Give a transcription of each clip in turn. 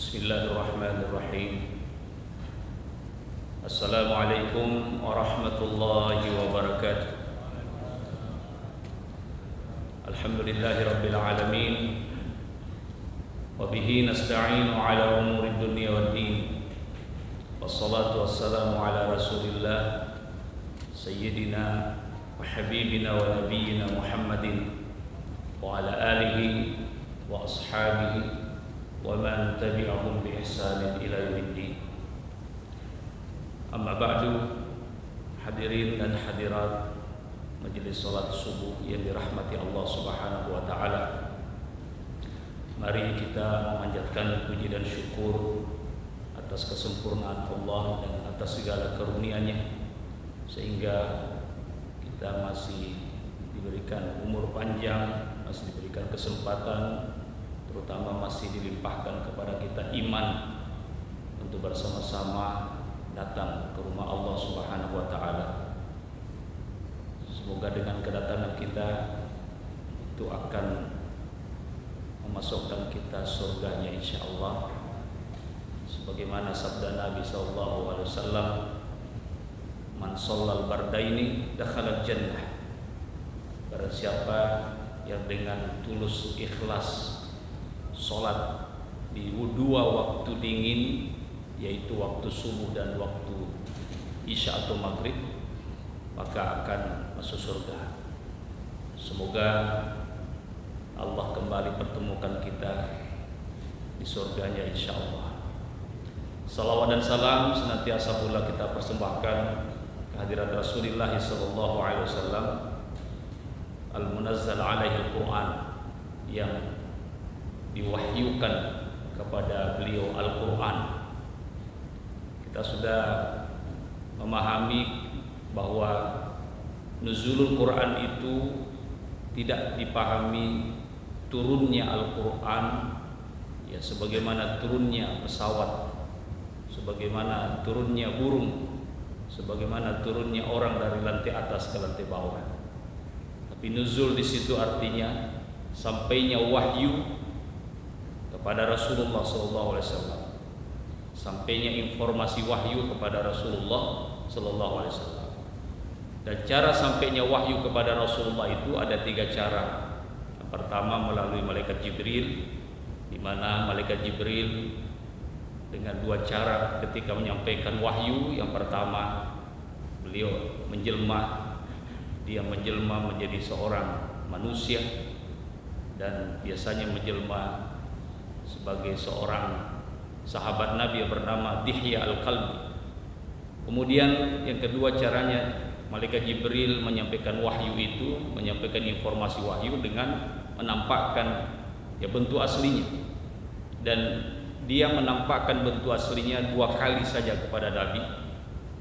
Bismillahirrahmanirrahim. Assalamualaikum warahmatullahi wabarakatuh. Alhamdulillahirabbil alamin. Wa bihi nasta'inu ala umurid dunya waddin. Wassalatu wassalamu ala Rasulillah sayyidina wa habibina wa nabiyyina Muhammadin wa ala alihi wa ashabihi wa man tabi'ahum bi ihsanin ila yaumiddin. Amma ba'du, hadirin dan hadirat majelis salat subuh yang dirahmati Allah Subhanahu wa taala. Mari kita memanjatkan puji dan syukur atas kesempurnaan Allah dan atas segala karunia-Nya sehingga kita masih diberikan umur panjang, masih diberikan kesempatan, terutama masih dilimpahkan kepada kita iman untuk bersama-sama datang ke rumah Allah Subhanahu wa taala. Semoga dengan kedatangan kita itu akan memasukkan kita surganya insyaallah. Sebagaimana sabda Nabi sallallahu alaihi wasallam, "Man shallal bardaini dakhala jannah." Barang siapa yang dengan tulus ikhlas sholat di dua waktu dingin, yaitu waktu subuh dan waktu isya atau maghrib, maka akan masuk surga. Semoga Allah kembali pertemukan kita di surganya insyaallah. Salawat dan salam senantiasa pula kita persembahkan kehadirat Rasulullah sallallahu alaihi wasallam al-munazzal alaihi al-Quran, yang diwahyukan kepada beliau Al-Quran. Kita sudah memahami bahwa nuzulul Quran itu tidak dipahami turunnya Al-Quran ya sebagaimana turunnya pesawat, sebagaimana turunnya burung, sebagaimana turunnya orang dari lantai atas ke lantai bawah. Tapi nuzul di situ artinya sampainya wahyu kepada Rasulullah SAW, sampainya informasi wahyu kepada Rasulullah SAW. Dan cara sampainya wahyu kepada Rasulullah itu ada 3 cara. Yang pertama melalui malaikat Jibril, di mana malaikat Jibril dengan 2 cara ketika menyampaikan wahyu. Yang pertama, beliau menjelma, dia menjelma menjadi seorang manusia dan biasanya menjelma sebagai seorang sahabat Nabi yang bernama Dihya Al-Kalbi. Kemudian yang kedua caranya, malaikat Jibril menyampaikan wahyu itu, menyampaikan informasi wahyu dengan menampakkan ya bentuk aslinya. Dan dia menampakkan bentuk aslinya 2 kali saja kepada Nabi.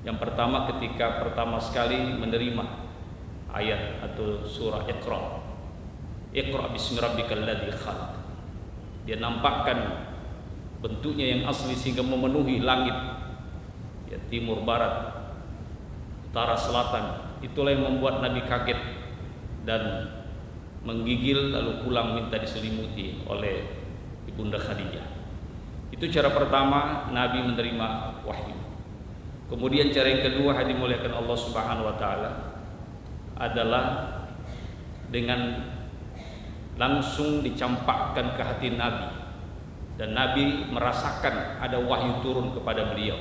Yang pertama ketika pertama sekali menerima ayat atau surah Iqra. Iqra bismi rabbikal ladzi khalaq. Dia nampakkan bentuknya yang asli sehingga memenuhi langit ya, timur, barat, utara, selatan. Itulah yang membuat Nabi kaget dan menggigil lalu pulang minta diselimuti oleh Ibunda Khadijah. Itu cara pertama Nabi menerima wahyu. Kemudian cara yang kedua, hadirin dimuliakan Allah Subhanahu wa taala, adalah dengan langsung dicampakkan ke hati Nabi, dan Nabi merasakan ada wahyu turun kepada beliau,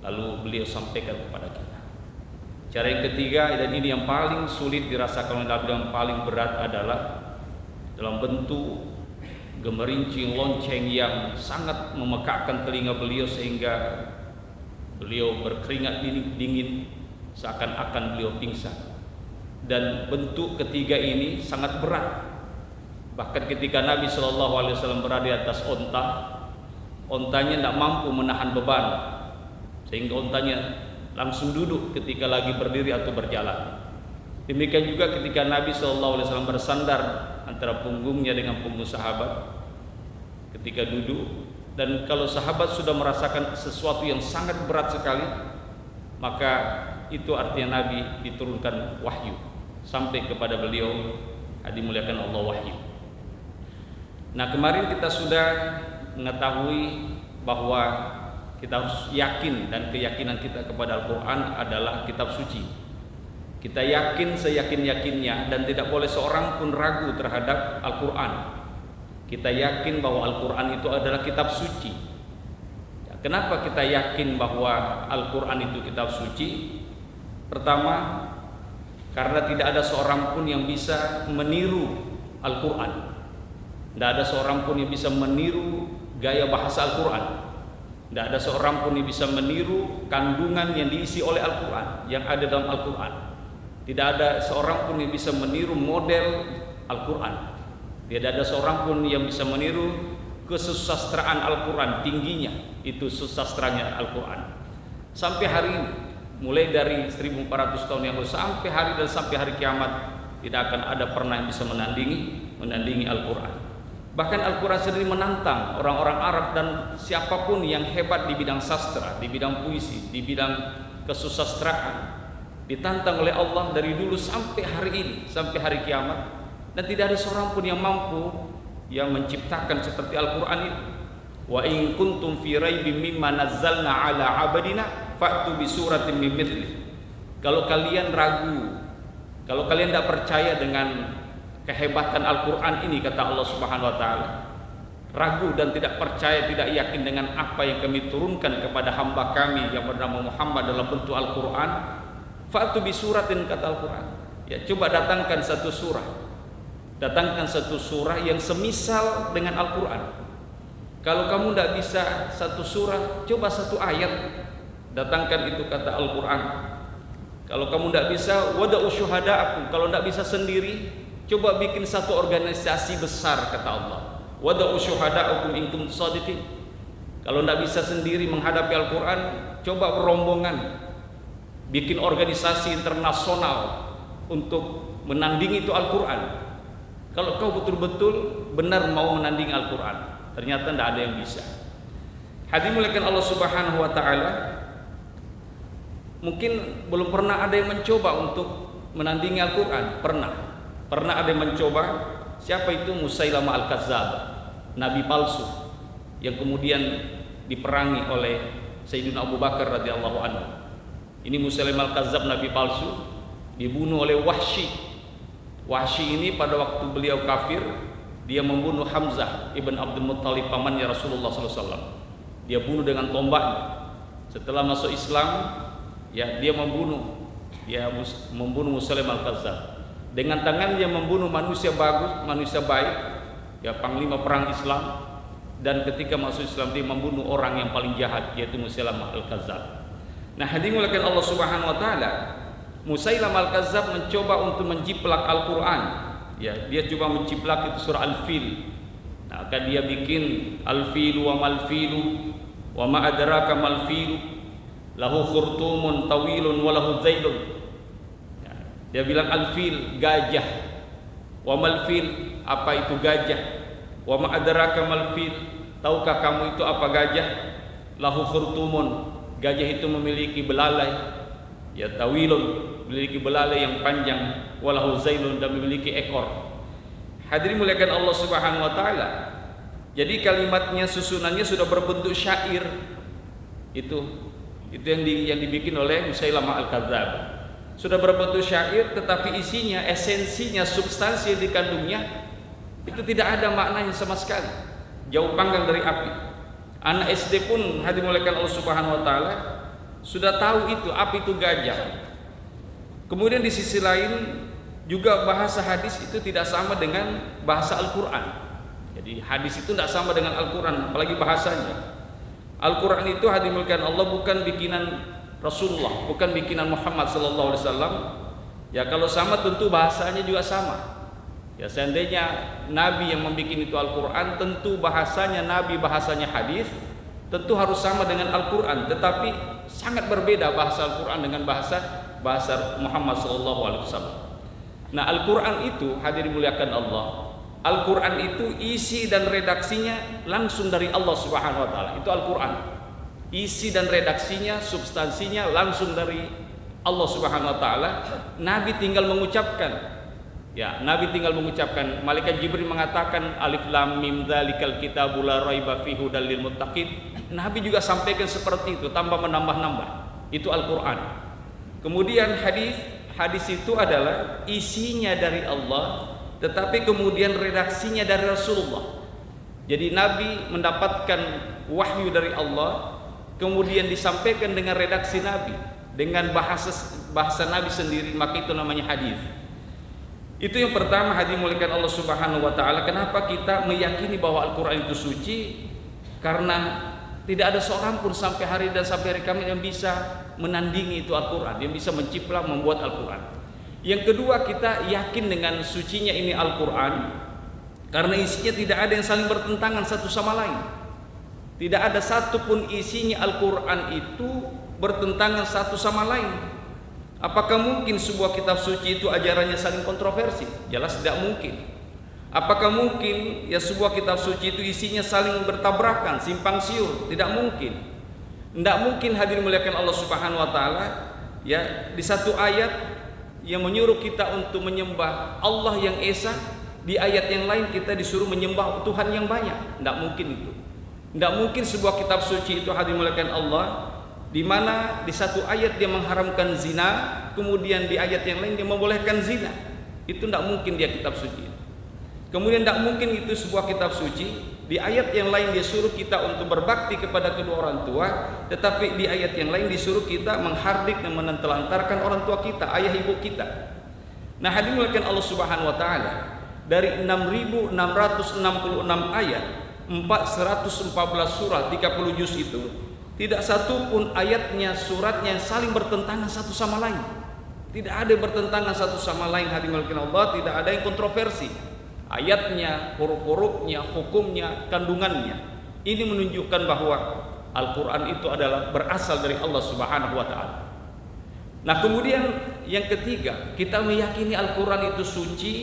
lalu beliau sampaikan kepada kita. Cara yang ketiga, dan ini yang paling sulit dirasakan oleh Nabi, yang paling berat, adalah dalam bentuk gemerincing lonceng yang sangat memekakkan telinga beliau sehingga beliau berkeringat dingin seakan-akan beliau pingsan. Dan bentuk ketiga ini sangat berat. Bahkan ketika Nabi SAW berada di atas onta, ontanya tidak mampu menahan beban, sehingga ontanya langsung duduk ketika lagi berdiri atau berjalan. Demikian juga ketika Nabi SAW bersandar antara punggungnya dengan punggung sahabat ketika duduk. Dan kalau sahabat sudah merasakan sesuatu yang sangat berat sekali, maka itu artinya Nabi diturunkan wahyu sampai kepada beliau, dimuliakan Allah, wahyu. Nah, kemarin kita sudah mengetahui bahwa kita harus yakin, dan keyakinan kita kepada Al-Quran adalah kitab suci. Kita yakin seyakin-yakinnya dan tidak boleh seorang pun ragu terhadap Al-Quran. Kita yakin bahwa Al-Quran itu adalah kitab suci. Kenapa kita yakin bahwa Al-Quran itu kitab suci? Pertama, karena tidak ada seorang pun yang bisa meniru Al-Quran. Tidak ada seorang pun yang bisa meniru gaya bahasa Al-Quran. Tidak ada seorang pun yang bisa meniru kandungan yang diisi oleh Al-Quran, yang ada dalam Al-Quran. Tidak ada seorang pun yang bisa meniru model Al-Quran. Tidak ada seorang pun yang bisa meniru kesusastraan Al-Quran, tingginya itu susastranya Al-Quran. Sampai hari ini, mulai dari 1400 tahun yang lalu sampai hari dan sampai hari kiamat, tidak akan ada pernah yang bisa menandingi Al-Quran. Bahkan Al-Quran sendiri menantang orang-orang Arab dan siapapun yang hebat di bidang sastra, di bidang puisi, di bidang kesusastraan, ditantang oleh Allah dari dulu sampai hari ini, sampai hari kiamat, dan tidak ada seorang pun yang mampu yang menciptakan seperti Al-Quran itu. Wa in kuntum fi raibim mimma nazzalna ala abadina fa'tu bi suratin min mithli. Kalau kalian ragu, kalau kalian tidak percaya dengan kehebatan Al-Quran ini, kata Allah Subhanahu wa taala, ragu dan tidak percaya, tidak yakin dengan apa yang kami turunkan kepada hamba kami yang bernama Muhammad dalam bentuk Al-Quran, fa'tu bi suratin, kata Al-Quran. Ya, coba datangkan satu surah. Datangkan satu surah yang semisal dengan Al-Quran. Kalau kamu tidak bisa satu surah, coba satu ayat. Datangkan itu, kata Al-Quran. Kalau kamu tidak bisa, wada'u syuhada'akum. Kalau tidak bisa sendiri, coba bikin satu organisasi besar, kata Allah. Wada'u syuhada'akum in kuntum shadiqin. Kalau tidak bisa sendiri menghadapi Al-Quran, coba rombongan, bikin organisasi internasional untuk menandingi itu Al-Quran. Kalau kau betul-betul benar mau menandingi Al-Quran, ternyata tidak ada yang bisa. Hadirin muliakan Allah Subhanahu wa taala, mungkin belum pernah ada yang mencoba untuk menandingi Al-Quran. Pernah ada yang mencoba. Siapa itu? Musailamah Al-Kazzab, nabi palsu yang kemudian diperangi oleh Sayyidina Abu Bakar radhiyallahu anhu. Ini Musailamah Al-Kazzab, nabi palsu, dibunuh oleh Wahsy. Wahsy ini pada waktu beliau kafir, dia membunuh Hamzah ibn Abdul Muttalib, pamannya Rasulullah SAW. Dia bunuh dengan tombaknya. Setelah masuk Islam, ya dia membunuh Musailamah Al-Kazzab. Dengan tangannya membunuh manusia bagus, manusia baik, ya panglima perang Islam. Dan ketika masuk Islam, dia membunuh orang yang paling jahat, yaitu Musailamah Al-Kazzab. Nah, hadirin muliakan Allah Subhanahu wa taala, Musailamah Al-Kazzab mencoba untuk menjiplak Al-Quran. Ya, dia coba menjiplak itu surah Al-Fil. Nah, akan dia bikin Al-Filu wa mal-filu wa ma adraka mal-filu lahu khurtumun tawilun wa lahu zailun. Ya, dia bilang Al-Fil, gajah. Wa mal-fil, apa itu gajah? Wa ma adraka mal-fil, tahukah kamu itu apa gajah? Lahu khurtumun, gajah itu memiliki belalai. Ya, tawilun, memiliki belalai yang panjang, walahu zailun, dan memiliki ekor. Hadirin muliakan Allah Subhanahu wa taala. Jadi kalimatnya, susunannya sudah berbentuk syair. Itu yang dibikin oleh Musailamah Al-Kazzab. Sudah berbentuk syair, tetapi isinya, esensinya, substansi yang dikandungnya itu tidak ada maknanya sama sekali. Jauh panggang dari api. Anak SD pun, hadirin muliakan Allah Subhanahu wa taala, sudah tahu itu apa itu gajah. Kemudian di sisi lain juga bahasa hadis itu tidak sama dengan bahasa Al-Quran. Jadi hadis itu tidak sama dengan Al-Quran, apalagi bahasanya. Al-Quran itu, hadirin muliakan Allah, bukan bikinan Rasulullah, bukan bikinan Muhammad SAW. Ya, kalau sama tentu bahasanya juga sama. Ya, seandainya Nabi yang membuat itu Al-Quran, tentu bahasanya Nabi, bahasanya hadis, tentu harus sama dengan Al-Quran. Tetapi sangat berbeda bahasa Al-Quran dengan bahasa Muhammad SAW. Nah, Al-Quran itu, hadirin muliakan Allah, Al-Quran itu isi dan redaksinya langsung dari Allah Subhanahu wa taala. Itu Al-Quran. Isi dan redaksinya, substansinya langsung dari Allah Subhanahu wa taala. Nabi tinggal mengucapkan. Ya, Nabi tinggal mengucapkan, malaikat Jibril mengatakan alif lam mim dzalikal kitabul la raiba fihi hudal lil muttaqin. Nabi juga sampaikan seperti itu, tambah menambah-nambah. Itu Al-Qur'an. Kemudian hadis itu adalah isinya dari Allah, tetapi kemudian redaksinya dari Rasulullah. Jadi Nabi mendapatkan wahyu dari Allah, kemudian disampaikan dengan redaksi Nabi, dengan bahasa Nabi sendiri, maka itu namanya hadis. Itu yang pertama, hadirin muliakan Allah Subhanahu wa taala. Kenapa kita meyakini bahwa Al-Qur'an itu suci? Karena tidak ada seorang pun sampai hari dan sampai hari Kamis yang bisa menandingi itu Al-Qur'an, yang bisa mencipta, membuat Al-Qur'an. Yang kedua, kita yakin dengan sucinya ini Al-Qur'an karena isinya tidak ada yang saling bertentangan satu sama lain. Tidak ada satu pun isinya Al-Qur'an itu bertentangan satu sama lain. Apakah mungkin sebuah kitab suci itu ajarannya saling kontroversi? Jelas tidak mungkin. Apakah mungkin ya sebuah kitab suci itu isinya saling bertabrakan, simpang siur? Tidak mungkin. Tidak mungkin, hadirin muliakan Allah Subhanahu wa taala, ya di satu ayat yang menyuruh kita untuk menyembah Allah yang esa, di ayat yang lain kita disuruh menyembah Tuhan yang banyak. Tidak mungkin itu. Tidak mungkin sebuah kitab suci itu, hadirin muliakan Allah, di mana di satu ayat dia mengharamkan zina, kemudian di ayat yang lain dia membolehkan zina. Itu tidak mungkin dia kitab suci. Kemudian tidak mungkin itu sebuah kitab suci, di ayat yang lain dia suruh kita untuk berbakti kepada kedua orang tua, tetapi di ayat yang lain disuruh kita menghardik dan menelantarkan orang tua kita, ayah ibu kita. Nah, hadirin Allah Subhanahu wa taala, dari 6.666 ayat, 414 surah, 30 juz itu, tidak satu pun ayatnya, suratnya yang saling bertentangan satu sama lain. Tidak ada yang bertentangan satu sama lain, hadirin Allah, tidak ada yang kontroversi. Ayatnya, huruf-hurufnya, hukumnya, kandungannya. Ini menunjukkan bahwa Al-Qur'an itu adalah berasal dari Allah Subhanahu wa taala. Nah, kemudian yang ketiga, kita meyakini Al-Qur'an itu suci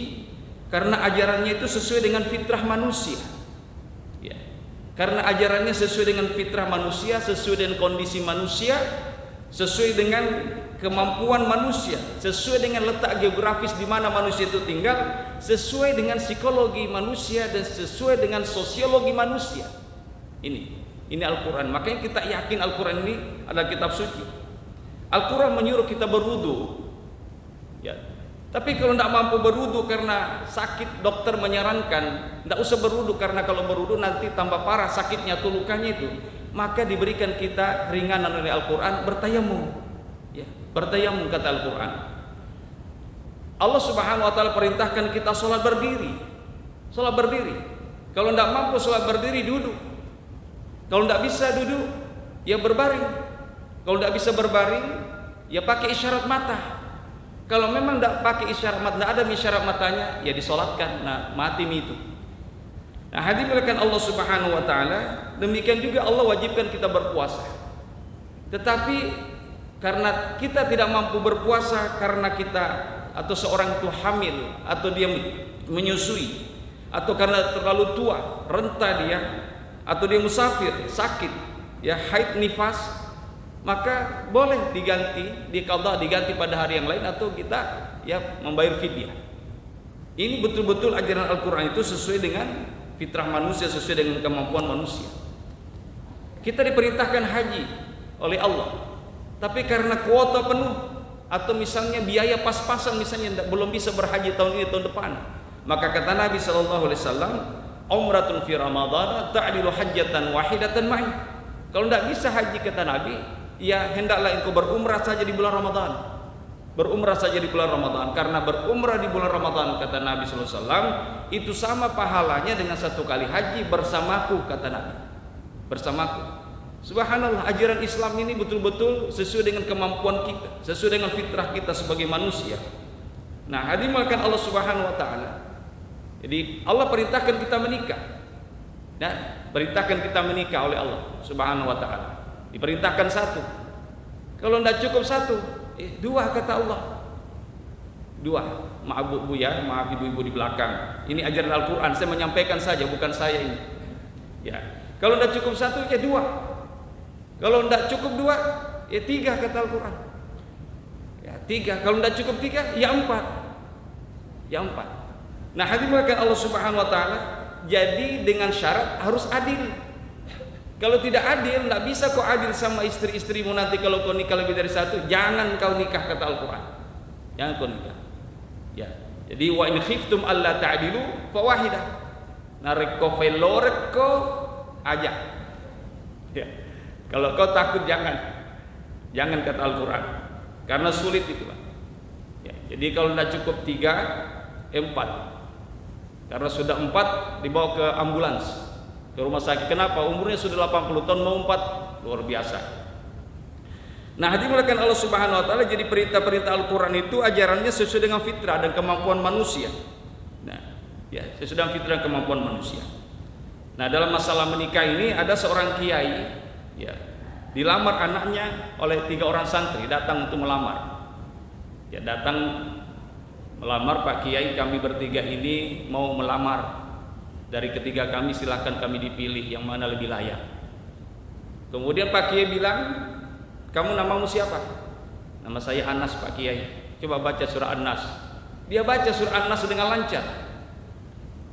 karena ajarannya itu sesuai dengan fitrah manusia. Ya. Karena ajarannya sesuai dengan fitrah manusia, sesuai dengan kondisi manusia, sesuai dengan kemampuan manusia, sesuai dengan letak geografis di mana manusia itu tinggal, sesuai dengan psikologi manusia dan sesuai dengan sosiologi manusia. Ini Al-Qur'an. Makanya kita yakin Al-Qur'an ini adalah kitab suci. Al-Qur'an menyuruh kita berwudu. Ya. Tapi kalau tidak mampu berwudu karena sakit, dokter menyarankan tidak usah berwudu karena kalau berwudu nanti tambah parah sakitnya atau lukanya itu, maka diberikan kita keringanan oleh Al-Qur'an, bertayamum. Ya, bertayamum kata Al-Qur'an. Allah Subhanahu wa taala perintahkan kita sholat berdiri. Sholat berdiri. Kalau tidak mampu sholat berdiri, duduk. Kalau tidak bisa duduk, ya berbaring. Kalau tidak bisa berbaring, ya pakai isyarat mata. Kalau memang tidak pakai isyarat mata, tidak ada isyarat matanya, ya disolatkan. Nah, mati itu. Nah, hadirin Allah Subhanahu wa taala, demikian juga Allah wajibkan kita berpuasa. Tetapi karena kita tidak mampu berpuasa karena kita atau seorang itu hamil atau dia menyusui atau karena terlalu tua, renta dia atau dia musafir, sakit, ya haid nifas, maka boleh diganti, diqadha, diganti pada hari yang lain atau kita ya membayar fidyah. Ini betul-betul ajaran Al-Qur'an itu sesuai dengan fitrah manusia, sesuai dengan kemampuan manusia. Kita diperintahkan haji oleh Allah, tapi karena kuota penuh atau misalnya biaya pas-pasan, misalnya belum bisa berhaji tahun ini, tahun depan, maka kata Nabi SAW, umratun fi Ramadan ta'dilu hajjatan wahidatan ma'i. Kalau tidak bisa haji kata Nabi, ya hendaklah engkau berumrah saja di bulan Ramadan. Berumrah saja di bulan Ramadan, karena berumrah di bulan Ramadan kata Nabi SAW itu sama pahalanya dengan satu kali haji bersamaku, kata Nabi. Bersamaku. Subhanallah, ajaran Islam ini betul-betul sesuai dengan kemampuan kita, sesuai dengan fitrah kita sebagai manusia. Nah, hadirin Allah Subhanahu wa taala. Jadi Allah perintahkan kita menikah. Nah, perintahkan kita menikah oleh Allah Subhanahu wa taala. Diperintahkan satu. Kalau tidak cukup satu, dua kata Allah. Dua. Maaf Bu ya, maaf ibu-ibu di belakang. Ini ajaran Al-Qur'an, saya menyampaikan saja, bukan saya ini. Ya. Kalau tidak cukup satu, ya dua. Kalau tidak cukup dua, ya tiga kata Al-Qur'an. Ya, tiga. Kalau tidak cukup tiga, ya empat. Yang 4. Nah, hadirin Allah Subhanahu wa taala, jadi dengan syarat harus adil. Kalau tidak adil, tidak bisa kau adil sama istri-istrimu nanti kalau kau nikah lebih dari satu, jangan kau nikah, kata Al-Quran. Jangan kau nikah. Ya. Jadi wa in khiftum alla ta'dilu fawahidah. Nareko veloreko aja. Ya. Kalau kau takut jangan kata Al-Quran. Karena sulit itu, Pak. Ya. Jadi kalau tidak cukup 3, 4. Karena sudah 4 dibawa ke ambulans, ke rumah sakit. Kenapa? Umurnya sudah 80 tahun mau 4, luar biasa. Nah, dimulakan Allah Subhanahu wa taala, jadi perintah-perintah Al-Qur'an itu ajarannya sesuai dengan fitrah dan kemampuan manusia. Nah, ya, sesuai dengan fitrah dan kemampuan manusia. Nah, dalam masalah menikah ini ada seorang kiai, ya, dilamar anaknya oleh 3 orang santri, datang untuk melamar. Ya, datang melamar, Pak Kiai, kami bertiga ini mau melamar. Dari ketiga kami silahkan kami dipilih yang mana lebih layak. Kemudian Pak Kiai bilang, kamu namamu siapa? Nama saya Anas, Pak Kiai. Coba baca surah An-Nas. Dia baca surah An-Nas dengan lancar.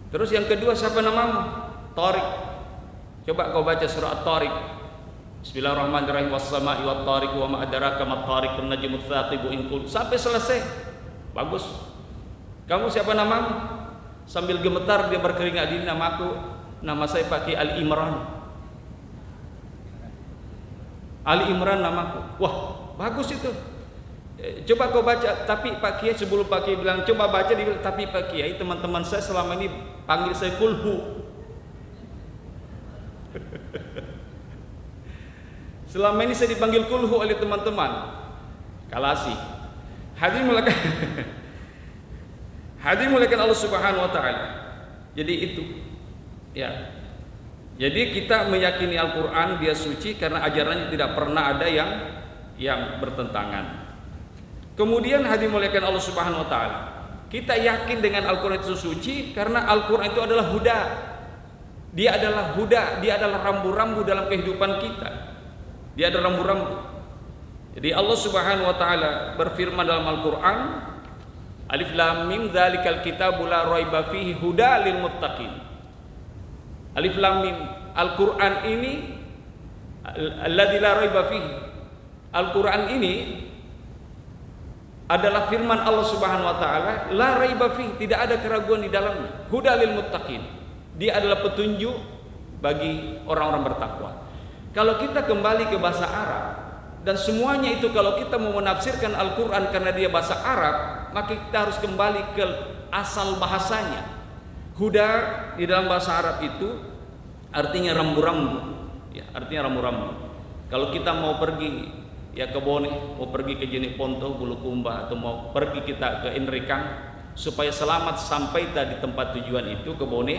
Terus yang kedua, siapa namamu? Tariq. Coba kau baca surah At-Tariq. Bismillahirrahmanirrahim. Was-sama'i wat-tariq wa ma adraka mat-tariq an-najmu ats-tsaqibu in qul. Sampai selesai. Bagus. Kamu siapa namamu? Sambil gemetar dia berkeringat dingin, namaku, nama saya pakai Ali Imran. Ali Imran namaku. Wah, bagus itu. Coba kau baca. Tapi Pak Kiai, sebelum Pak Kiai bilang coba baca, dia bilang, tapi Pak Kiai, teman-teman saya selama ini panggil saya Kulhu. Selama ini saya dipanggil Kulhu oleh teman-teman. Kalasi. Hadirin muliakan Allah Subhanahu wa taala. Jadi itu. Ya. Jadi kita meyakini Al-Qur'an dia suci karena ajarannya tidak pernah ada yang bertentangan. Kemudian hadirin muliakan Allah Subhanahu wa taala, kita yakin dengan Al-Qur'an itu suci karena Al-Qur'an itu adalah huda. Dia adalah huda, dia adalah rambu-rambu dalam kehidupan kita. Dia adalah rambu-rambu. Jadi Allah Subhanahu wa taala berfirman dalam Al-Qur'an, Alif Lam Mim dzalikal kitabu la raiba fihi hudal lil muttaqin. Alif Lam Mim, Al-Qur'an ini alladzi la raiba fihi. Al-Qur'an ini adalah firman Allah Subhanahu wa taala, la raiba fihi, tidak ada keraguan di dalamnya. Hudal lil muttaqin. Dia adalah petunjuk bagi orang-orang bertakwa. Kalau kita kembali ke bahasa Arab, dan semuanya itu kalau kita mau menafsirkan Al-Quran karena dia bahasa Arab, maka kita harus kembali ke asal bahasanya. Huda di dalam bahasa Arab itu artinya rambu-rambu, ya, artinya rambu-rambu. Kalau kita mau pergi ya ke Bone, mau pergi ke Jeneponto, Bulukumba, atau mau pergi kita ke Inrikang supaya selamat sampai di tempat tujuan itu ke Bone,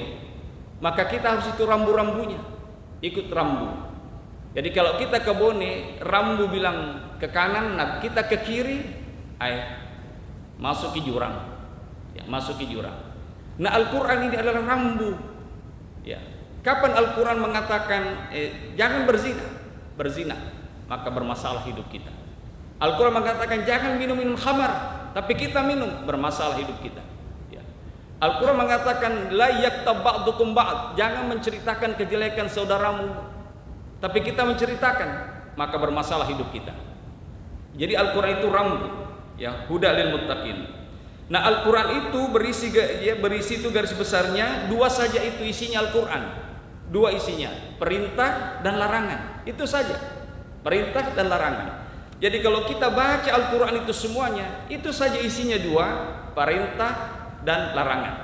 maka kita harus itu rambu-rambunya, ikut rambu. Jadi kalau kita ke Bone, rambu bilang ke kanan, nah kita ke kiri, masuk ke jurang, ya, masuk ke jurang. Nah, Al-Quran ini adalah rambu. Ya, kapan Al-Quran mengatakan jangan berzina, maka bermasalah hidup kita. Al-Quran mengatakan jangan minum khamar, tapi kita minum, bermasalah hidup kita. Ya. Al-Quran mengatakan la yaktab ba'dukum ba'd, jangan menceritakan kejelekan saudaramu, tapi kita menceritakan, maka bermasalah hidup kita. Jadi Al-Quran itu rambu, ya, huda lil muttaqin. Nah, Al-Quran itu berisi itu garis besarnya 2 saja, itu isinya Al-Quran. 2 isinya, perintah dan larangan. Itu saja, perintah dan larangan. Jadi kalau kita baca Al-Quran itu semuanya, itu saja isinya 2, perintah dan larangan.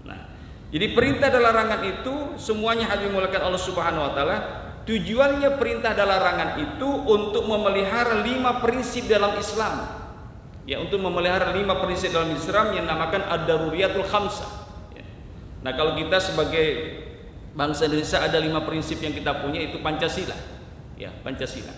Nah, jadi perintah dan larangan itu semuanya hadirin muliakan Allah Subhanahu wa taala. Tujuannya perintah dan larangan itu untuk memelihara 5 prinsip dalam Islam. Ya, untuk memelihara 5 prinsip dalam Islam yang dinamakan ad-daruriyatul khamsah. Ya. Nah, kalau kita sebagai bangsa Indonesia ada 5 prinsip yang kita punya, itu Pancasila. Ya, Pancasila.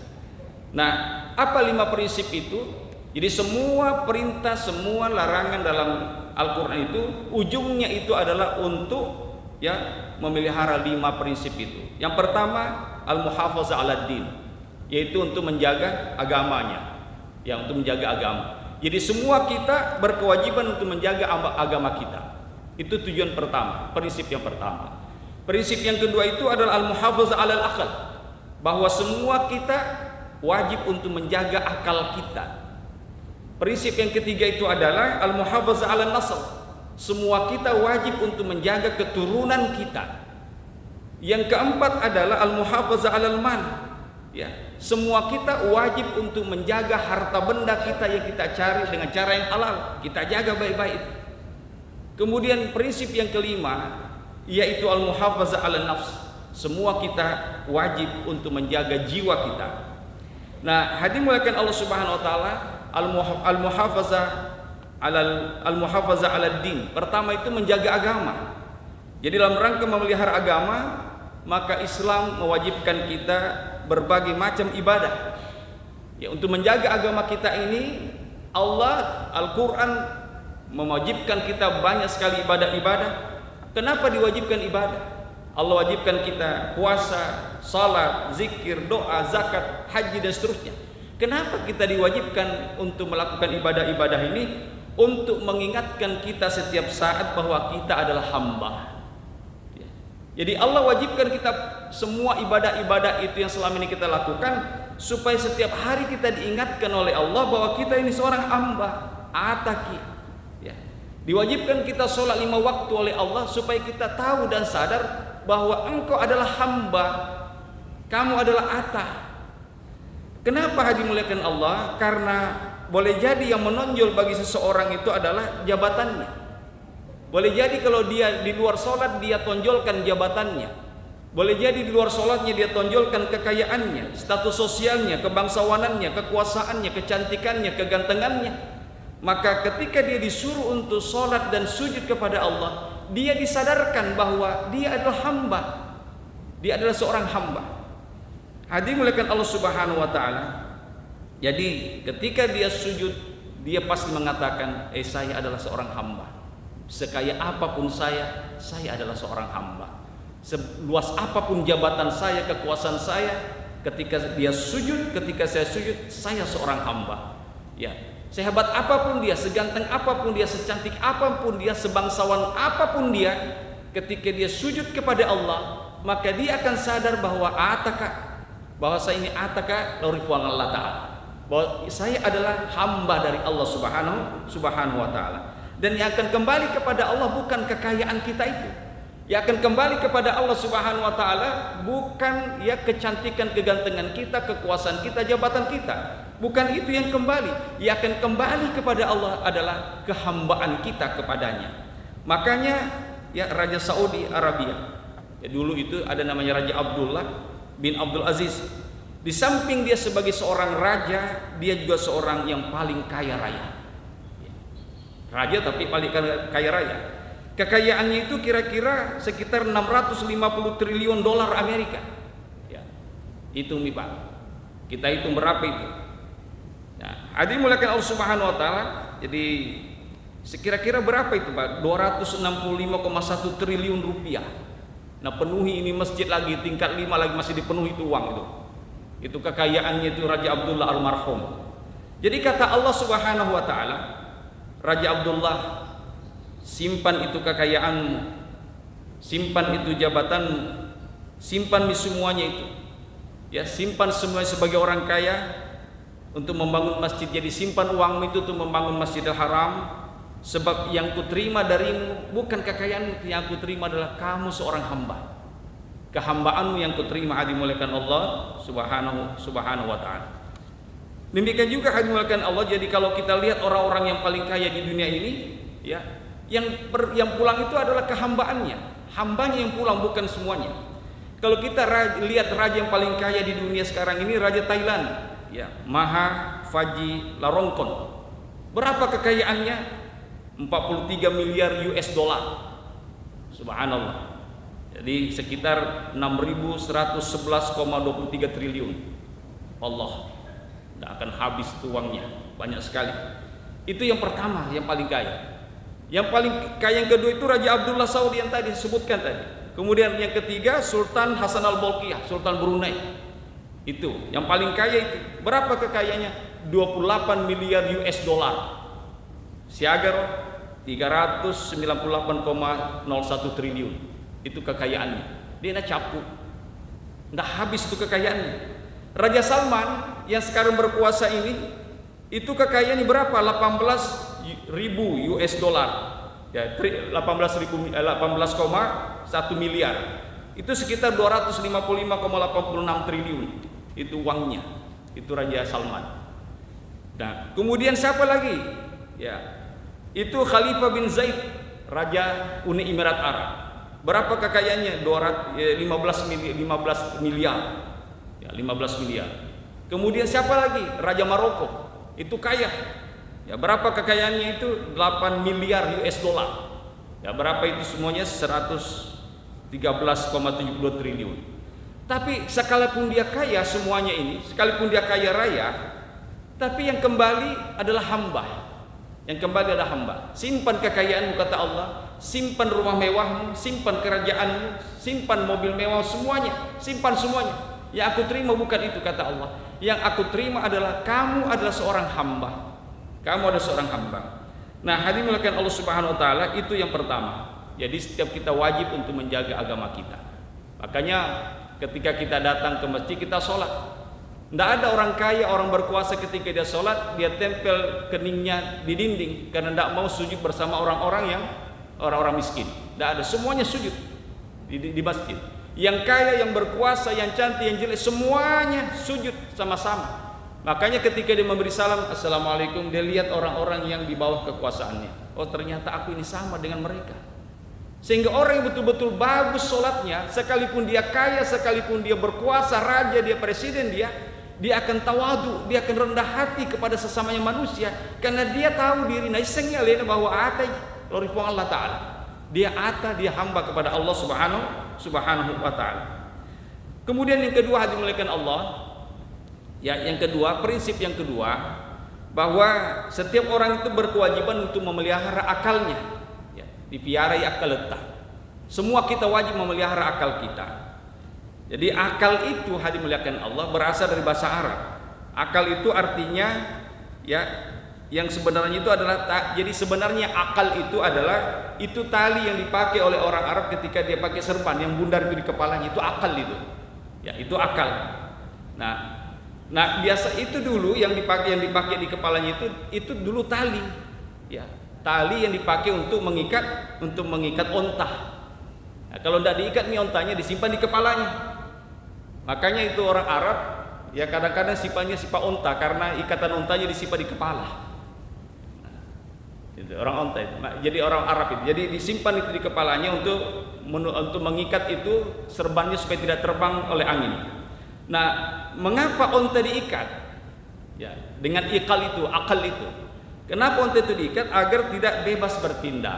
Nah, apa 5 prinsip itu? Jadi semua perintah, semua larangan dalam Al-Qur'an itu ujungnya itu adalah untuk ya memelihara 5 prinsip itu. Yang pertama, al-muhafazah 'alad din, yaitu untuk menjaga agamanya. Ya, untuk menjaga agama. Jadi semua kita berkewajiban untuk menjaga agama kita. Itu tujuan pertama, prinsip yang pertama. Prinsip yang kedua itu adalah al-muhafazah 'alal aql, bahwa semua kita wajib untuk menjaga akal kita. Prinsip yang ketiga itu adalah al-muhafazah 'alan nasl. Semua kita wajib untuk menjaga keturunan kita. Yang keempat adalah al-muhafazah 'alal mal. Ya, semua kita wajib untuk menjaga harta benda kita yang kita cari dengan cara yang halal. Kita jaga baik-baik. Kemudian prinsip yang kelima yaitu al-muhafazah 'alan nafs. Semua kita wajib untuk menjaga jiwa kita. Nah, hadirin muliakan Allah Subhanahu wa taala, al-muhafazah 'alad din. Pertama itu menjaga agama. Jadi dalam rangka memelihara agama, maka Islam mewajibkan kita berbagai macam ibadah. Ya, untuk menjaga agama kita ini, Allah Al-Qur'an mewajibkan kita banyak sekali ibadah-ibadah. Kenapa diwajibkan ibadah? Allah wajibkan kita puasa, salat, zikir, doa, zakat, haji dan seterusnya. Kenapa kita diwajibkan untuk melakukan ibadah-ibadah ini? Untuk mengingatkan kita setiap saat bahwa kita adalah hamba. Jadi Allah wajibkan kita semua ibadah-ibadah itu yang selama ini kita lakukan, supaya setiap hari kita diingatkan oleh Allah bahwa kita ini seorang hamba, ataki. Ya. Diwajibkan kita sholat 5 waktu oleh Allah supaya kita tahu dan sadar bahwa engkau adalah hamba, kamu adalah ata. Kenapa dimuliakan Allah? Karena boleh jadi yang menonjol bagi seseorang itu adalah jabatannya. Boleh jadi kalau dia di luar sholat dia tonjolkan jabatannya. Boleh jadi di luar sholatnya dia tonjolkan kekayaannya, status sosialnya, kebangsawanannya, kekuasaannya, kecantikannya, kegantengannya. Maka ketika dia disuruh untuk sholat dan sujud kepada Allah, dia disadarkan bahwa dia adalah hamba. Dia adalah seorang hamba. Hadirin muliakan Allah Subhanahu wa taala. Jadi ketika dia sujud, dia pasti mengatakan, saya adalah seorang hamba. Sekaya apapun saya adalah seorang hamba. Seluas apapun jabatan saya, kekuasaan saya, ketika dia sujud, ketika saya sujud, saya seorang hamba. Ya, sehebat apapun dia, seganteng apapun dia, secantik apapun dia, sebangsawan apapun dia, ketika dia sujud kepada Allah, maka dia akan sadar bahwa bahwa saya ini laurifuan Allah Ta'ala, bahwa saya adalah hamba dari Allah Subhanahu wa Ta'ala. Dan yang akan kembali kepada Allah bukan kekayaan kita itu. Yang akan kembali kepada Allah Subhanahu wa Ta'ala bukan ya kecantikan, kegantengan kita, kekuasaan kita, jabatan kita. Bukan itu yang kembali. Yang akan kembali kepada Allah adalah kehambaan kita kepadanya. Makanya ya Raja Saudi Arabia, ya dulu itu ada namanya Raja Abdullah bin Abdul Aziz. Di samping dia sebagai seorang raja, dia juga seorang yang paling kaya raya. Raja tapi paling kaya raya. Kekayaannya itu kira-kira sekitar 650 triliun dolar Amerika. Ya. Hitung nih Pak. Kita hitung berapa itu? Nah, hadirin muliakan Allah Subhanahu wa taala. Jadi sekira-kira berapa itu Pak? 265,1 triliun rupiah. Nah, penuhi ini masjid lagi, tingkat 5 lagi masih dipenuhi itu uang itu. Itu kekayaannya itu Raja Abdullah almarhum. Jadi kata Allah Subhanahu wa taala, Raja Abdullah, simpan itu kekayaanmu, simpan itu jabatanmu, simpan di semuanya itu. Ya, simpan semuanya sebagai orang kaya untuk membangun masjid. Jadi simpan uangmu itu untuk membangun Masjidil Haram. Sebab yang kuterima darimu bukan kekayaanmu, yang kuterima adalah kamu seorang hamba. Kehambaanmu yang kuterima dimuliakan Allah Subhanahu wa taala. Demikian juga dimuliakan Allah. Jadi kalau kita lihat orang-orang yang paling kaya di dunia ini, ya, yang pulang itu adalah kehambaannya. Hambanya yang pulang, bukan semuanya. Kalau kita lihat raja yang paling kaya di dunia sekarang ini, Raja Thailand, ya, Maha Vajiralongkorn. Berapa kekayaannya? 43 miliar US dollar. Subhanallah. Jadi sekitar 6.111,23 triliun. Allah, tidak akan habis itu uangnya, banyak sekali. Itu yang pertama, yang paling kaya. Yang paling kaya yang kedua itu Raja Abdullah Saudi yang tadi disebutkan tadi. Kemudian yang ketiga Sultan Hasan al-Bolkiah, Sultan Brunei. Itu yang paling kaya itu. Berapa kekayaannya? 28 miliar US dollar. Siagar 398,01 triliun. Itu kekayaannya. Dia nak capu. Nggak habis itu kekayaannya. Raja Salman yang sekarang berkuasa ini, itu kekayaannya berapa? 18.000 US dollar. Ya, 18,1 miliar. Itu sekitar 255,86 triliun. Itu uangnya. Itu Raja Salman. Nah, kemudian siapa lagi? Ya, itu Khalifah bin Zaid, Raja Uni Emirat Arab. Berapa kekayaannya? 15 miliar. Ya, 15 miliar. Kemudian siapa lagi? Raja Maroko. Itu kaya. Ya, berapa kekayaannya itu? 8 miliar US dollar. Ya, berapa itu semuanya? 113,72 triliun. Tapi sekalipun dia kaya semuanya ini, sekalipun dia kaya raya, tapi yang kembali adalah hamba. Yang kembali adalah hamba. Simpan kekayaanmu, kata Allah. Simpan rumah mewahmu, simpan kerajaanmu, simpan mobil mewah, semuanya. Simpan semuanya. Yang aku terima bukan itu, kata Allah. Yang aku terima adalah kamu adalah seorang hamba. Kamu adalah seorang hamba. Nah, hadirin mulakan Allah Subhanahu wa taala, itu yang pertama. Jadi setiap kita wajib untuk menjaga agama kita. Makanya ketika kita datang ke masjid, kita sholat. Tidak ada orang kaya, orang berkuasa ketika dia sholat, dia tempel keningnya di dinding karena tidak mau sujud bersama orang-orang miskin. Tidak ada, semuanya sujud di masjid. Yang kaya, yang berkuasa, yang cantik, yang jelek, semuanya sujud sama-sama. Makanya ketika dia memberi salam, assalamualaikum, dia lihat orang-orang yang di bawah kekuasaannya. Oh, ternyata aku ini sama dengan mereka. Sehingga orang yang betul-betul bagus sholatnya, sekalipun dia kaya, sekalipun dia berkuasa, raja, dia presiden, dia akan tawadu, dia akan rendah hati kepada sesamanya manusia, karena dia tahu diri naisengnya lena bahwa atai lorifung Allah Ta'ala. Dia hamba kepada Allah Subhanahu wa Ta'ala. Kemudian yang kedua, hadirin muliakan Allah, ya, yang kedua, prinsip yang kedua, bahwa setiap orang itu berkewajiban untuk memelihara akalnya. Dipiarai akal letak. Semua kita wajib memelihara akal kita. Jadi akal itu, hadirin muliakan Allah, berasal dari bahasa Arab. Akal itu artinya, ya, yang sebenarnya itu adalah jadi sebenarnya akal itu adalah itu tali yang dipakai oleh orang Arab ketika dia pakai serban yang bundar di kepalanya, itu akal itu. Ya, itu akal. Nah, biasa itu dulu yang dipakai di kepalanya itu dulu tali. Ya. Tali yang dipakai untuk mengikat onta. Nah, kalau tidak diikat nih ontanya, disimpan di kepalanya. Makanya itu orang Arab, ya, kadang-kadang sifatnya sifat onta karena ikatan ontanya disimpan di kepala. Nah, orang onta itu. Nah, jadi orang Arab itu. Jadi disimpan itu di kepalanya untuk mengikat itu serbannya supaya tidak terbang oleh angin. Nah, mengapa onta diikat? Ya, dengan akal itu. Kenapa onta itu diikat? Agar tidak bebas bertindak.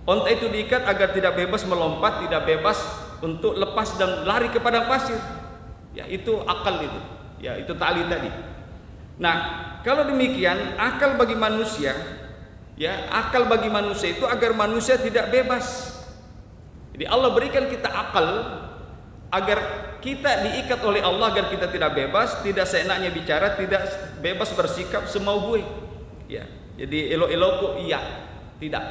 Onta itu diikat agar tidak bebas melompat, tidak bebas untuk lepas dan lari ke padang pasir. Ya, itu akal itu. Ya, itu tali tadi. Nah, kalau demikian, akal bagi manusia, ya, akal bagi manusia itu agar manusia tidak bebas. Jadi Allah berikan kita akal agar kita diikat oleh Allah, agar kita tidak bebas, tidak seenaknya bicara, tidak bebas bersikap semau gue. Ya, jadi elok-elokku, iya, tidak.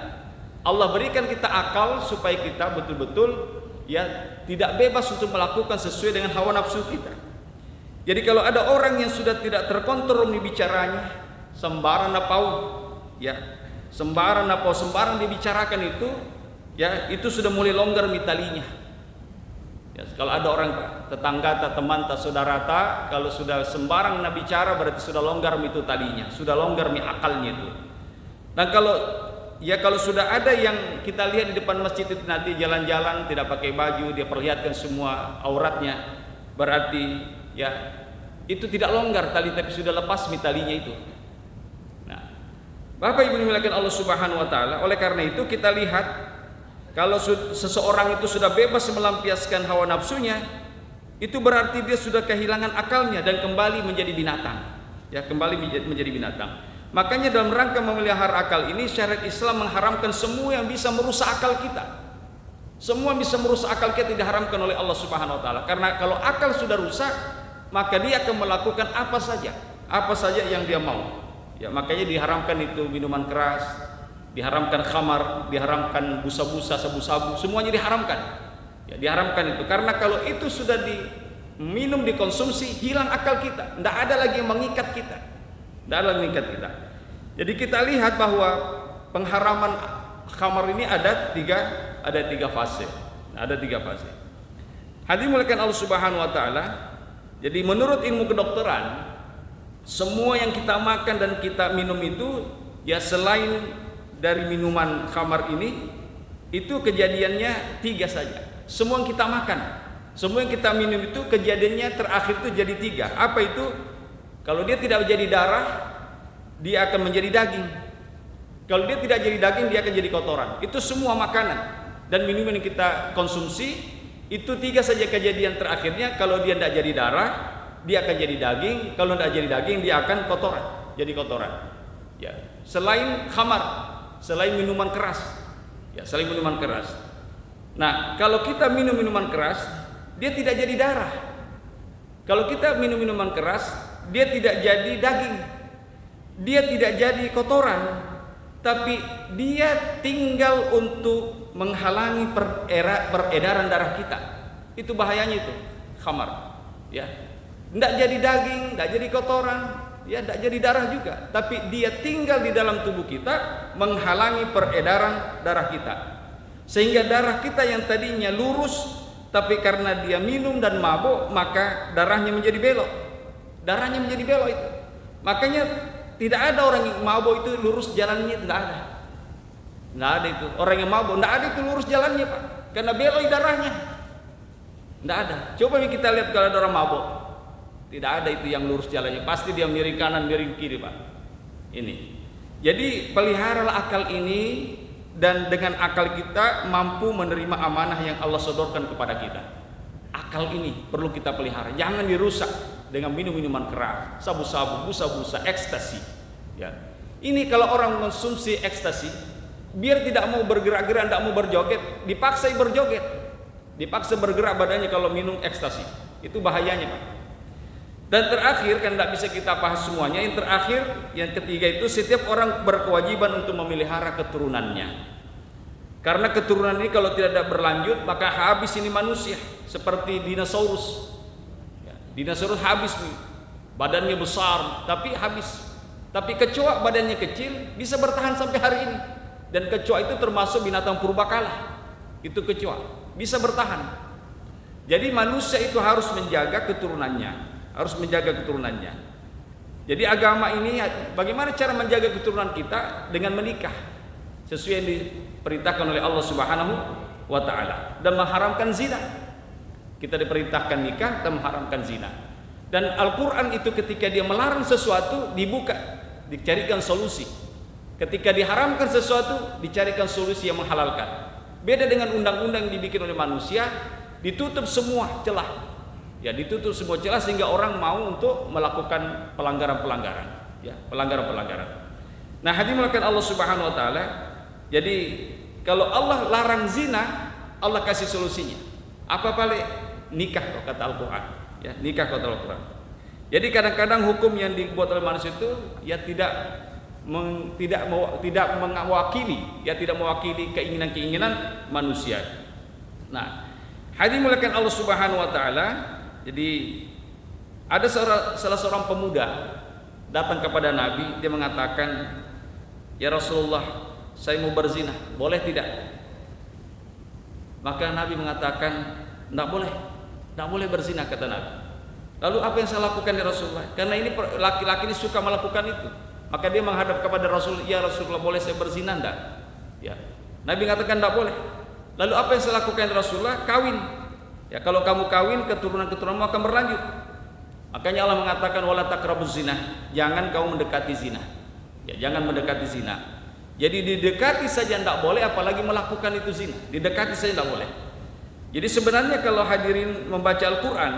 Allah berikan kita akal supaya kita betul-betul, ya, tidak bebas untuk melakukan sesuai dengan hawa nafsu kita. Jadi kalau ada orang yang sudah tidak terkontrol di bicaranya, sembarang napau, ya, sembarang dibicarakan itu, ya, itu sudah mulai longgar mitalinya. Ya, kalau ada orang tetangga, teman, saudara, kalau sudah sembarang nak bicara berarti sudah longgar itu talinya, sudah longgar akalnya itu. Dan kalau sudah ada yang kita lihat di depan masjid itu nanti jalan-jalan tidak pakai baju, dia perlihatkan semua auratnya, berarti, ya, itu tidak longgar tali tapi sudah lepas talinya itu. Nah, Bapak Ibu dimuliakan Allah Subhanahu wa taala, oleh karena itu kita lihat kalau seseorang itu sudah bebas melampiaskan hawa nafsunya, itu berarti dia sudah kehilangan akalnya dan kembali menjadi binatang. Ya, kembali menjadi binatang. Makanya dalam rangka memelihara akal ini, syariat Islam mengharamkan semua yang bisa merusak akal kita. Semua yang bisa merusak akal kita diharamkan oleh Allah Subhanahu wa taala. Karena kalau akal sudah rusak, maka dia akan melakukan apa saja. apa saja yang dia mau. Ya, makanya diharamkan itu minuman keras, diharamkan khamar, diharamkan busa-busa, sabu-sabu, semuanya diharamkan. Ya, diharamkan itu karena kalau itu sudah diminum, dikonsumsi, hilang akal kita. Tidak ada lagi yang mengikat kita. Tidak ada lagi yang mengikat kita. Jadi kita lihat bahwa pengharaman khamar ini ada tiga fase. Ada tiga fase. Hadirin muliakan Allah Subhanahu wa taala. Jadi menurut ilmu kedokteran, semua yang kita makan dan kita minum itu, ya selain dari minuman khamar ini, itu kejadiannya 3 saja. Semua yang kita makan, semua yang kita minum itu kejadiannya terakhir itu jadi 3. Apa itu? Kalau dia tidak menjadi darah, dia akan menjadi daging. Kalau dia tidak jadi daging, dia akan jadi kotoran. Itu semua makanan dan minuman yang kita konsumsi, itu 3 saja kejadian terakhirnya. Kalau dia tidak jadi darah, dia akan jadi daging. Kalau tidak jadi daging, dia akan kotoran, jadi kotoran. Ya, selain khamar, selain minuman keras, ya, selain minuman keras. Nah, kalau kita minum minuman keras, dia tidak jadi darah. Kalau kita minum minuman keras, dia tidak jadi daging, dia tidak jadi kotoran, tapi dia tinggal untuk menghalangi peredaran darah kita. Itu bahayanya itu khamar. Ya, tidak jadi daging, tidak jadi kotoran, ya tidak jadi darah juga, tapi dia tinggal di dalam tubuh kita, menghalangi peredaran darah kita, sehingga darah kita yang tadinya lurus, tapi karena dia minum dan mabuk, maka darahnya menjadi belok. Darahnya menjadi belok itu. Makanya tidak ada orang yang mabuk itu lurus jalannya, tidak ada. Tidak ada itu. Orang yang mabuk tidak ada itu lurus jalannya, Pak, karena belok darahnya. Tidak ada. Coba kita lihat kalau ada orang mabuk, tidak ada itu yang lurus jalannya, pasti dia miring kanan, miring kiri, Pak. Ini. Jadi peliharalah akal ini, dan dengan akal kita mampu menerima amanah yang Allah sodorkan kepada kita. Akal ini perlu kita pelihara, jangan dirusak dengan minum-minuman keras, sabu-sabu, busa-busa, ekstasi. Ya. Ini kalau orang mengonsumsi ekstasi, biar tidak mau bergerak-gerak, tidak mau berjoget, dipaksa berjoget, dipaksa bergerak badannya kalau minum ekstasi. Itu bahayanya, Pak. Dan terakhir, kan tidak bisa kita bahas semuanya. Yang terakhir, yang ketiga itu, setiap orang berkewajiban untuk memelihara keturunannya. Karena keturunan ini kalau tidak berlanjut, maka habis ini manusia. Seperti dinosaurus. Ya, dinosaurus habis nih, badannya besar, tapi habis. Tapi kecoa badannya kecil, bisa bertahan sampai hari ini. Dan kecoa itu termasuk binatang purbakala. Itu kecoa, bisa bertahan. Jadi manusia itu harus menjaga keturunannya. Harus menjaga keturunannya. Jadi agama ini, bagaimana cara menjaga keturunan kita? Dengan menikah sesuai yang diperintahkan oleh Allah Subhanahu wa taala, dan mengharamkan zina. Kita diperintahkan nikah dan mengharamkan zina. Dan Al-Qur'an itu ketika dia melarang sesuatu, dibuka, dicarikan solusi. Ketika diharamkan sesuatu, dicarikan solusi yang menghalalkan. Beda dengan undang-undang yang dibikin oleh manusia, ditutup semua celah. Ya, ditutup semua celah sehingga orang mau untuk melakukan pelanggaran-pelanggaran, ya, pelanggaran-pelanggaran. Nah, hadirin melakukan Allah Subhanahu wa taala. Jadi kalau Allah larang zina, Allah kasih solusinya. Apa paling? Nikah, kata Al-Qur'an. Ya, nikah kata Al-Qur'an. Jadi kadang-kadang hukum yang dibuat oleh manusia itu ya tidak mewakili, ya tidak mewakili keinginan-keinginan manusia. Nah, hadirin melakukan Allah Subhanahu wa taala. Jadi ada salah seorang pemuda datang kepada Nabi, dia mengatakan, "Ya Rasulullah, saya mau berzina, boleh tidak?" Maka Nabi mengatakan, "Tidak boleh, tidak boleh berzina," kata Nabi. Lalu apa yang saya lakukan ya Rasulullah? Karena ini laki-laki ini suka melakukan itu. Maka dia menghadap kepada Rasul, "Ya Rasulullah, boleh saya berzina enggak?" Ya. Nabi mengatakan tidak boleh. Lalu apa yang saya lakukan ya Rasulullah? Kawin. Ya, kalau kamu kawin, keturunan-keturunanmu akan berlanjut. Makanya Allah mengatakan wala taqrabuz zina, jangan kamu mendekati zina. Ya, jangan mendekati zina. Jadi didekati saja tidak boleh, apalagi melakukan itu zina. Didekati saja tidak boleh. Jadi sebenarnya kalau hadirin membaca Al-Qur'an,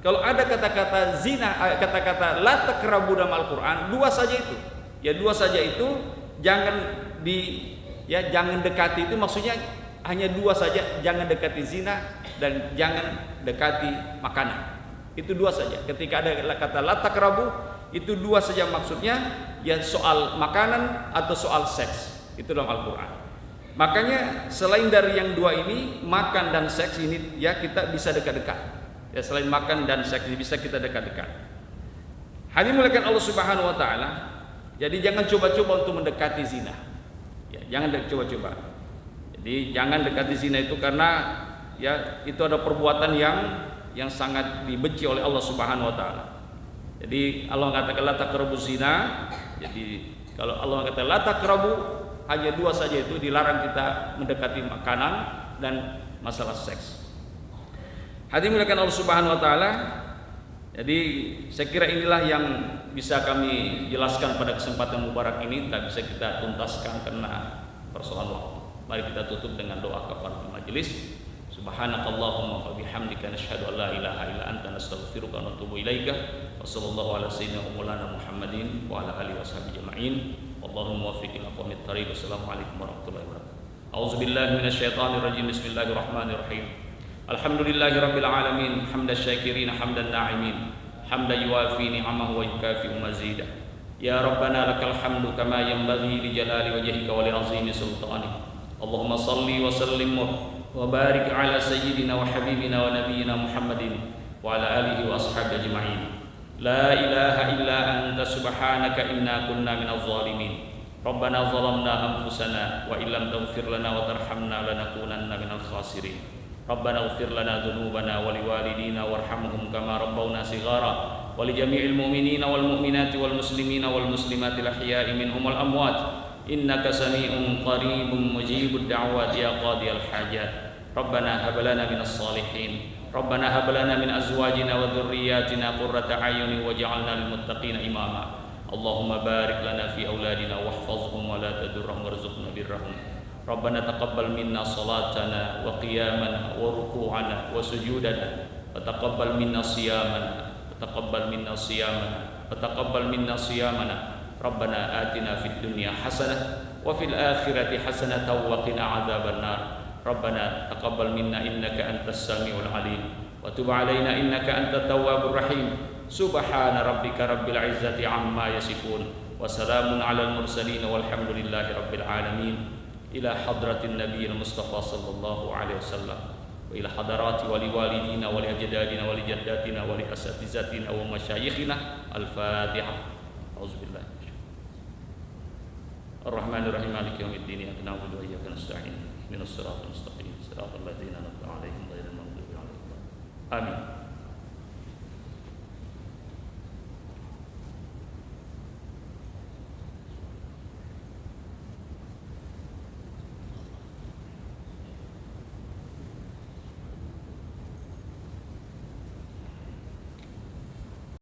kalau ada kata-kata zina, kata-kata la taqrabu dalam Al-Qur'an, 2 saja itu. Ya, 2 saja itu, jangan jangan dekati, itu maksudnya hanya 2 saja, jangan dekati zina dan jangan dekati makanan. Itu 2 saja. Ketika ada kata la taqrabu, itu dua saja maksudnya, ya soal makanan atau soal seks. Itu dalam Al-Quran. Makanya selain dari yang dua ini, makan dan seks ini ya kita bisa dekat-dekat. Ya selain makan dan seks ini bisa kita dekat-dekat. Hadirin muliakan Allah Subhanahu wa taala. Jadi jangan coba-coba untuk mendekati zina. Ya, jangan coba-coba. Jadi jangan dekati zina itu karena ya itu ada perbuatan yang sangat dibenci oleh Allah Subhanahu wa taala. Jadi Allah mengatakan la taqrabu zina. Jadi kalau Allah mengatakan la taqrabu, hanya dua saja itu dilarang kita mendekati makanan dan masalah seks. Hadirin muliakan Allah Subhanahu wa taala. Jadi saya kira inilah yang bisa kami jelaskan pada kesempatan mubarak ini. Tak bisa kita tuntaskan karena persoalan waktu. Mari kita tutup dengan doa kafaratul majelis. Subhanakallahumma wa bihamdika nasyhadu an la ilaha illa anta nastaghfiruka wa natubu ilaika. Wa sallallahu ala sayyidina Maulana Muhammadin wa ala alihi washabihi ajma'in. Allahumma waffiqna aqwamit thariq. Wassalamualaikum warahmatullahi wabarakatuh. A'udzubillahi minasyaitonir rajim. Bismillahirrahmanirrahim. Alhamdulillahirabbil alamin, hamdasy syakirin hamdan na'imin, hamdan yuwafi ni'amahu wa yukafi mazidah. Ya Rabbana lakal hamdu kama yanbaghi li jalali wajhika wa li 'azimi sultanik. Allahumma shalli wa sallim wa barik ala sayyidina wa habibina wa nabiyyina Muhammadin wa ala alihi wa ashabihi ajma'in. La ilaha illa anta subhanaka inna kunna minadh dhalimin. Rabbana zalamna anfusana wa illam taghfir lana wa tarhamna lanakunanna minal khasirin. Rabbana ighfir lana dhunubana wa liwalidina warhamhum kama rabbawna shighara wa li jami'il mu'minina wal mu'minati wal muslimina wal muslimati al ahya'i minhum wal amwat innaka sami'un qaribun mujibud da'wati ya qadiyal hajat. Rabbana hab lana minas salihin. Rabbana hab lana min azwajina wa dhurriyyatina qurrata a'yunin waj'alna lil muttaqina imama. Allahumma barik lana fi auladina wahfazhum wa la tadurrahum warzuqna birrahum. Rabbana taqabbal minna salatana wa qiyamana wa ruku'ana wa sujudana wa taqabbal minna siyamana wa taqabbal minna siyamana wa taqabbal minna siyamana. Rabbana atina fid dunya hasanah wa fil akhirati hasanah wa qina adzaban nar. Rabbana taqabbal minna innaka antas samiul alim wa tub alaina innaka antat tawwabur rahim. Subhana rabbika rabbil izzati amma yasifun wa salamun alal mursalin walhamdulillahi rabbil alamin. Ila hadratin nabiyil mustafa sallallahu alaihi wasallam wa ila hadarati wa liwalidina wa li ajdadina wa li jaddatina wa li asatizatina wa masyayikhina. Al-Fatihah. Auzubillahi Ar-Rahmanir Rahim. Maliki yaumiddin. Iyyaka na'budu wa iyyaka nasta'in. Ihdinas siratal mustaqim. Siratal ladzina an'amta 'alaihim ghairil maghdubi 'alaihim. Amin.